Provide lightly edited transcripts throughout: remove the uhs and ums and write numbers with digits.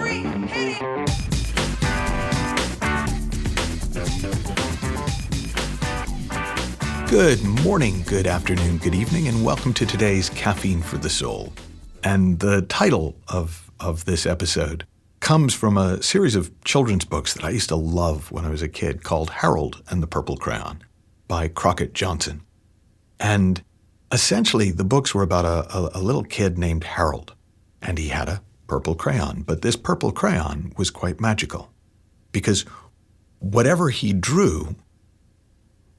3, hit it! Good morning, good afternoon, good evening, and welcome to today's Caffeine for the Soul. And the title of this episode comes from a series of children's books that I used to love when I was a kid called Harold and the Purple Crayon by Crockett Johnson. And essentially, the books were about a little kid named Harold, and he had a purple crayon. But this purple crayon was quite magical because whatever he drew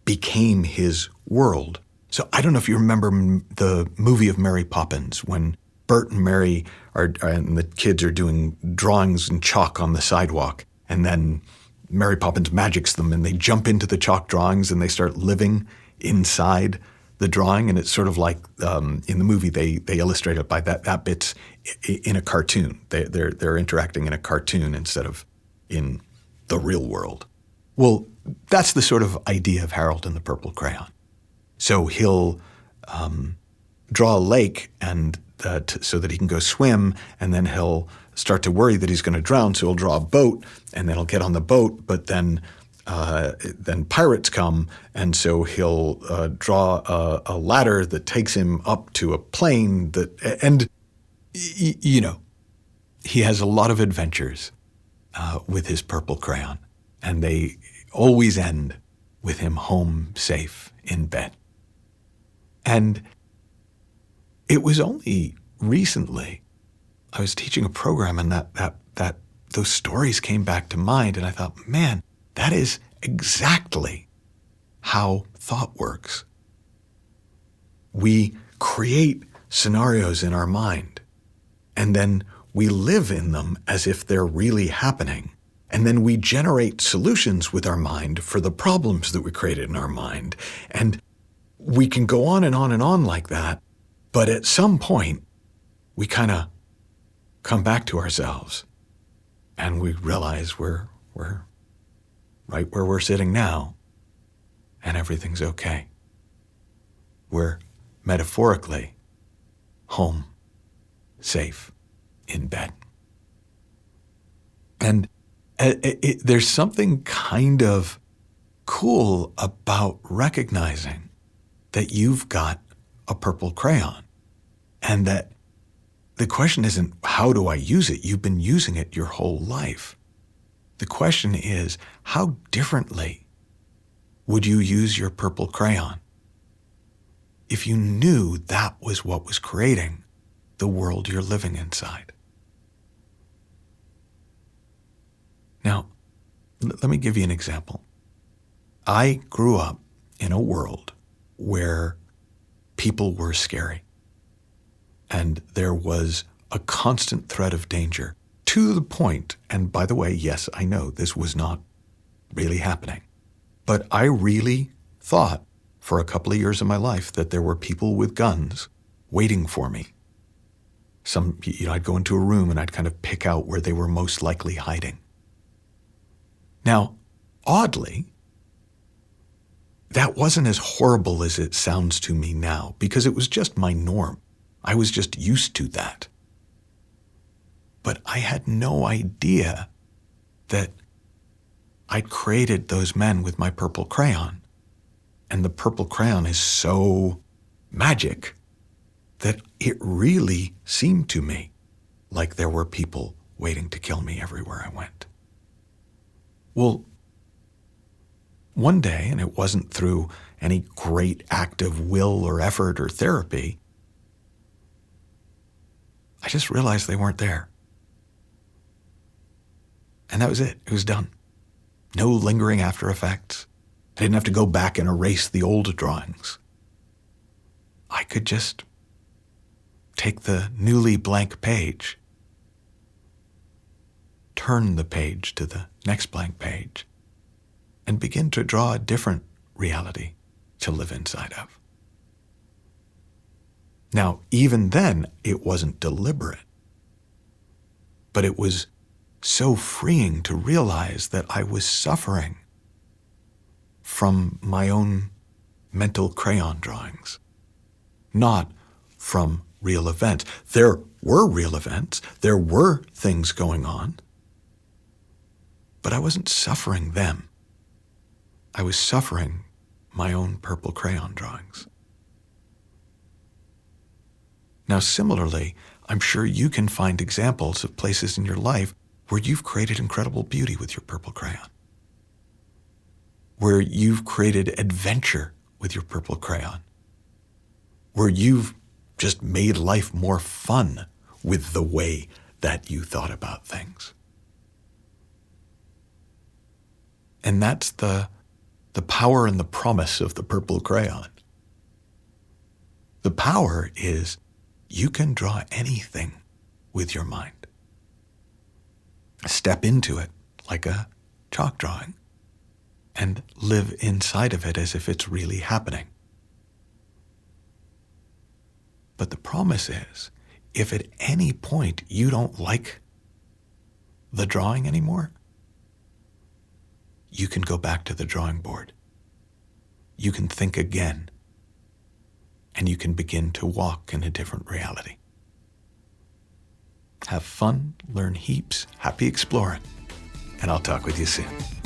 became his world. So I don't know if you remember the movie of Mary Poppins when Bert and Mary and the kids are doing drawings in chalk on the sidewalk, and then Mary Poppins magics them and they jump into the chalk drawings and they start living inside the drawing. And it's sort of like in the movie they illustrate it by that bit's in a cartoon. They're interacting in a cartoon instead of in the real world. Well, that's the sort of idea of Harold and the Purple Crayon. So he'll draw a lake and so that he can go swim, and then he'll start to worry that he's going to drown, so he'll draw a boat, and then he'll get on the boat, but then pirates come, and so he'll draw a ladder that takes him up to a plane he has a lot of adventures with his purple crayon, and they always end with him home safe in bed. And it was only recently I was teaching a program and that those stories came back to mind, and I thought, man, that is exactly how thought works. We create scenarios in our mind, and then we live in them as if they're really happening. And then we generate solutions with our mind for the problems that we created in our mind. And we can go on and on and on like that. But at some point, we kind of come back to ourselves and we realize we're right where we're sitting now and everything's okay. We're metaphorically home, safe, in bed. And there's something kind of cool about recognizing that you've got a purple crayon and that the question isn't, how do I use it? You've been using it your whole life. The question is, how differently would you use your purple crayon if you knew that was what was creating the world you're living inside? Now, let me give you an example. I grew up in a world where people were scary, and there was a constant threat of danger to the point, and by the way, yes, I know this was not really happening, but I really thought for a couple of years of my life that there were people with guns waiting for me. I'd go into a room and I'd kind of pick out where they were most likely hiding. Now, oddly, that wasn't as horrible as it sounds to me now because it was just my norm. I was just used to that. But I had no idea that I'd created those men with my purple crayon. And the purple crayon is so magic that it really seemed to me like there were people waiting to kill me everywhere I went. Well, one day, and it wasn't through any great act of will or effort or therapy, I just realized they weren't there. And that was it. It was done. No lingering after effects. I didn't have to go back and erase the old drawings. I could just take the newly blank page, turn the page to the next blank page, and begin to draw a different reality to live inside of. Now, even then, it wasn't deliberate, but it was so freeing to realize that I was suffering from my own mental crayon drawings, not from real events. There were real events. There were things going on. But I wasn't suffering them. I was suffering my own purple crayon drawings. Now, similarly, I'm sure you can find examples of places in your life where you've created incredible beauty with your purple crayon, where you've created adventure with your purple crayon, where you've just made life more fun with the way that you thought about things. And that's the power and the promise of the purple crayon. The power is you can draw anything with your mind. Step into it like a chalk drawing and live inside of it as if it's really happening. But the promise is, if at any point you don't like the drawing anymore, you can go back to the drawing board. You can think again, and you can begin to walk in a different reality. Have fun, learn heaps, happy exploring, and I'll talk with you soon.